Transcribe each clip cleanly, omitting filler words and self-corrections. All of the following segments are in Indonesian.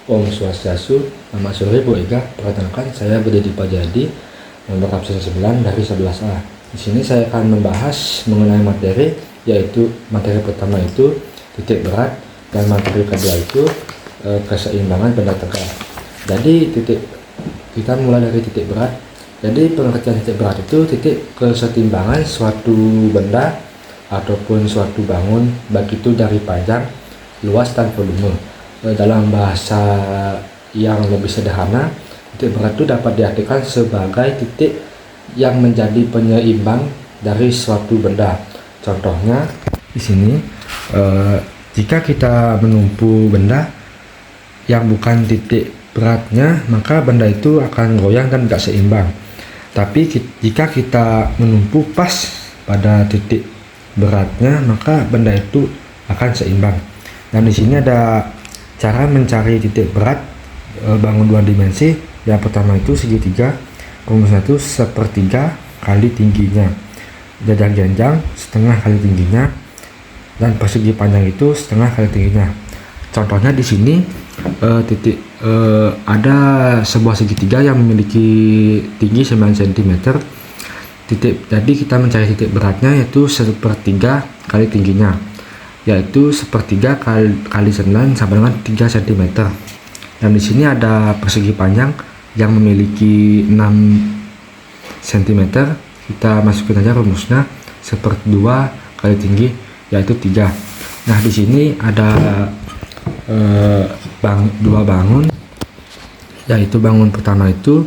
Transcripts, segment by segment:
Om Swastiastu, selamat sore Bu Ega. Perkenalkan, saya Budi Pajadi, nomor absen 9 dari 11A. Di sini saya akan membahas mengenai materi, yaitu materi pertama itu titik berat, dan materi kedua itu keseimbangan benda tegak. Jadi kita mulai dari titik berat. Jadi pengertian titik berat itu titik kesetimbangan suatu benda ataupun suatu bangun, baik itu dari panjang, luas, dan volume. Dalam bahasa yang lebih sederhana, titik berat itu dapat diartikan sebagai titik yang menjadi penyeimbang dari suatu benda. Contohnya di sini, jika kita menumpu benda yang bukan titik beratnya, maka benda itu akan goyang dan tidak seimbang. Tapi jika kita menumpu pas pada titik beratnya, maka benda itu akan seimbang. Dan di sini ada cara mencari titik berat bangun dua dimensi. Yang pertama itu segitiga, rumusnya itu 1/3 kali tingginya, jenjang setengah kali tingginya, dan persegi panjang itu setengah kali tingginya. Contohnya di sini ada sebuah segitiga yang memiliki tinggi 9 cm. Jadi kita mencari titik beratnya yaitu 1/3 kali tingginya, yaitu 1/3 kali 9 sama dengan 3 cm. Dan di sini ada persegi panjang yang memiliki 6 cm. Kita masukin aja rumusnya 1/2 kali tinggi, yaitu 3. Nah, di sini ada dua bangun, yaitu bangun pertama itu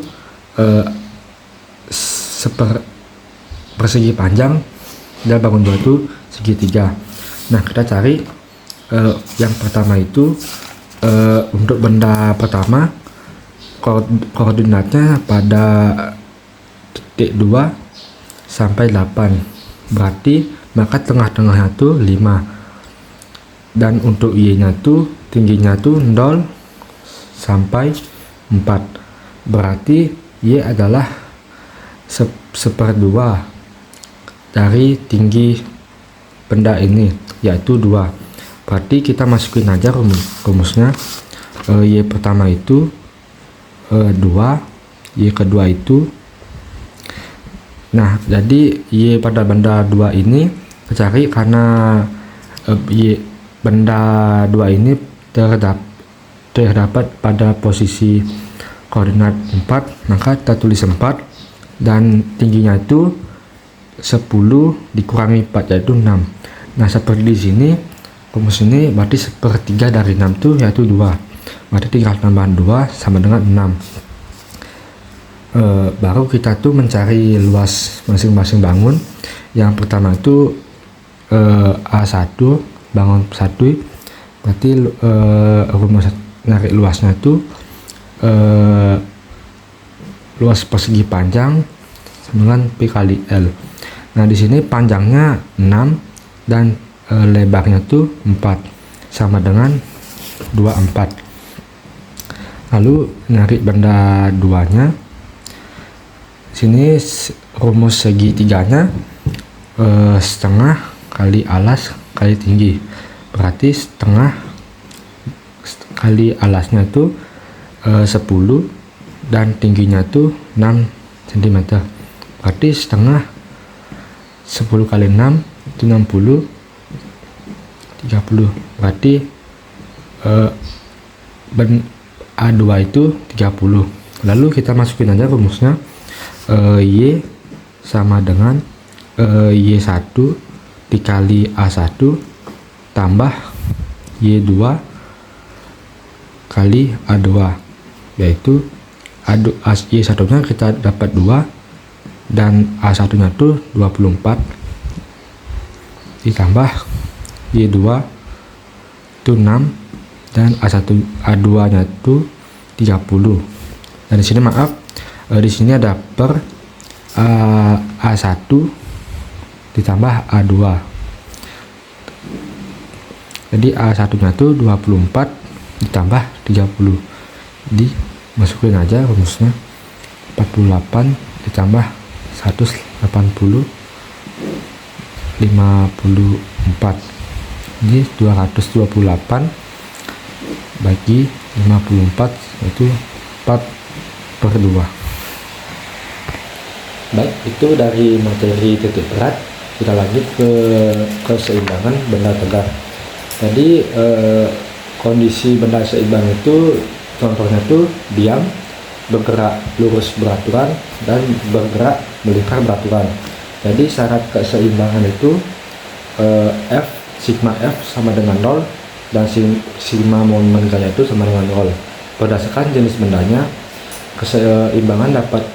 persegi panjang, dan bangun dua itu segitiga. Nah, kita cari yang pertama itu untuk benda pertama koordinatnya pada titik 2 sampai 8, berarti maka tengah-tengahnya itu 5, dan untuk Y nya itu tingginya itu 0 sampai 4, berarti Y adalah 1/2 dari tinggi benda ini, yaitu 2. Berarti kita masukin aja rumusnya. Y pertama itu 2, Y kedua itu, nah jadi Y pada benda 2 ini cari karena Y benda 2 ini terdapat pada posisi koordinat 4, maka kita tulis 4, dan tingginya itu 10 dikurangi 4, yaitu 6. Nah, seperti di sini rumus ini berarti 1/3 dari 6 itu yaitu 2, berarti tinggal tambahan 2 sama dengan 6. Baru kita tuh mencari luas masing-masing bangun. Yang pertama itu A1, bangun 1, berarti rumus narik luasnya itu luas persegi panjang sama dengan P kali L. Nah, di sini panjangnya 6 dan lebarnya tuh 4, sama dengan 24. Lalu narik benda 2-nya. Sini rumus segitiganya setengah kali alas kali tinggi, berarti setengah kali alasnya itu 10 dan tingginya itu 6 cm, berarti setengah 10 kali 6 itu 60, 30, berarti A2 itu 30. Lalu kita masukin aja rumusnya. Y sama dengan Y1 dikali A1 tambah Y2 kali A2, yaitu Y1 nya kita dapat 2 dan A1 nya itu 24 ditambah Y2 itu 6 dan A2 nya itu 30. Dan di sini di sini ada per A1 ditambah A2, jadi A1 nya itu 24 ditambah 30, jadi masukin aja rumusnya 48 ditambah 180 54, ini 228 bagi 54 itu 4/2. Baik, itu dari materi titik berat. Kita lanjut ke keseimbangan benda tegak. Jadi kondisi benda seimbang itu contohnya tuh diam, bergerak lurus beraturan, dan bergerak melingkar beraturan. Jadi syarat keseimbangan itu sigma F sama dengan 0 dan sigma momen gaya itu sama dengan 0. Berdasarkan jenis bendanya, keseimbangan dapat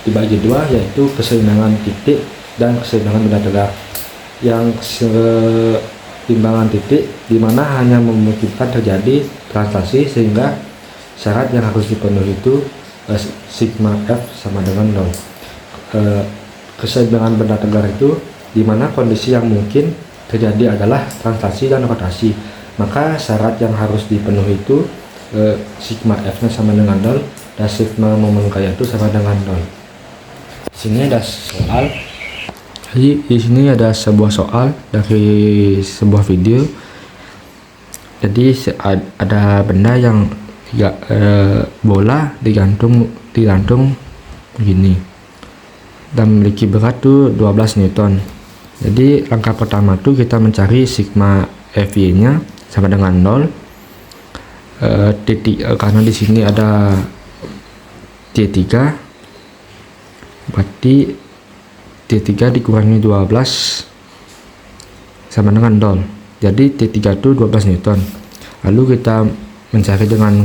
dibagi dua, yaitu keseimbangan titik dan keseimbangan benda tegak. Yang keseimbangan titik dimana hanya memungkinkan terjadi translasi, sehingga syarat yang harus dipenuhi itu sigma F sama dengan 0. Keseimbangan benda tegak itu dimana kondisi yang mungkin terjadi adalah translasi dan rotasi, maka syarat yang harus dipenuhi itu sigma F nya sama dengan 0 dan sigma momen gaya itu sama dengan 0. Sini ada soal. Jadi di sini ada sebuah soal dari sebuah video. Jadi ada benda yang bola digantung begini dan memiliki berat tuh 12 Newton. Jadi langkah pertama tuh kita mencari sigma Fy nya sama dengan 0. Karena di sini ada T3, berarti T3 dikurangi 12 sama dengan 0. Jadi T3 itu 12 Newton. Lalu kita mencari dengan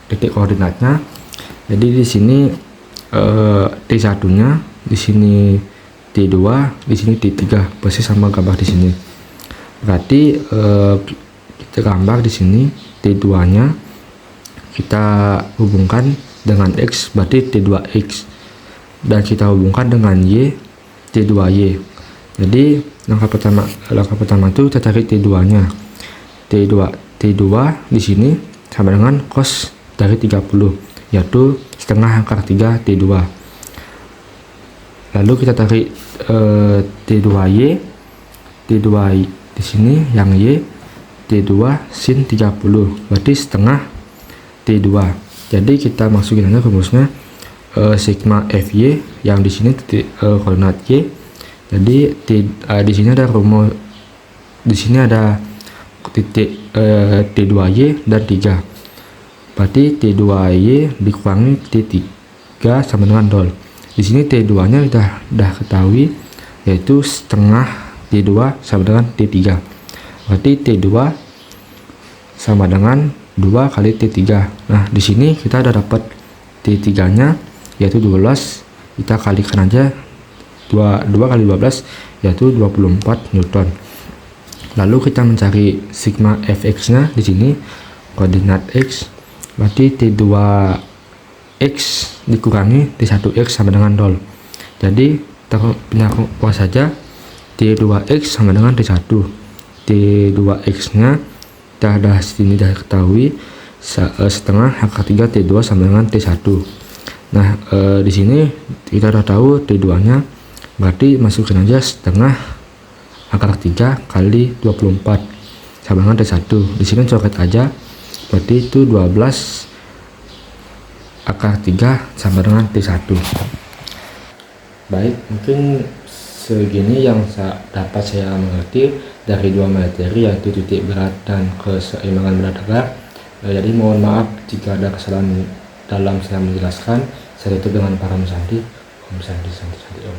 titik koordinatnya. Jadi di sini T1 nya, di sini T2, di sini T3, persis sama gambar di sini. Berarti kita gambar di sini T2 nya kita hubungkan dengan X, berarti T2X, dan kita hubungkan dengan Y, T2Y. Jadi langkah pertama itu kita cari T2 nya. T2 di sini sama dengan cos dari 30, yaitu setengah akar 3 T2. Lalu kita tarik T2Y di sini yang Y, T2 sin 30, berarti setengah T2. Jadi kita masukin aja rumusnya sigma Fy yang di sini koordinat Y. Jadi di sini ada rumus, di sini ada titik T2Y dan 3. Berarti T2Y dikurangi T3 sama dengan 0. Di sini T2 nya udah ketahui, yaitu setengah T2 sama dengan T3. Berarti T2 sama dengan 2 kali T3. Nah, di sini kita udah dapat T3 nya yaitu 12. Kita kalikan aja 2 kali 12 yaitu 24 Newton. Lalu kita mencari sigma Fx nya di sini koordinat X, berarti T2X dikurangi T1X sama dengan 0. Jadi kita kuas saja T2X sama dengan T1. T2X nya kita sini dah ketahui setengah akar 3 T2 sama dengan T1. Nah, di sini kita udah tahu T2 nya, berarti masukin aja setengah akar 3 kali 24 sama dengan T1. Di sini coret aja, berarti itu 12 akar 3 sama dengan T1. Baik, mungkin segini yang dapat saya mengerti dari dua materi, yaitu titik berat dan keseimbangan benda tegak. Jadi mohon maaf jika ada kesalahan dalam saya menjelaskan. Saya tutup dengan para Om Santi. Om Santi, Santi, Santi Om.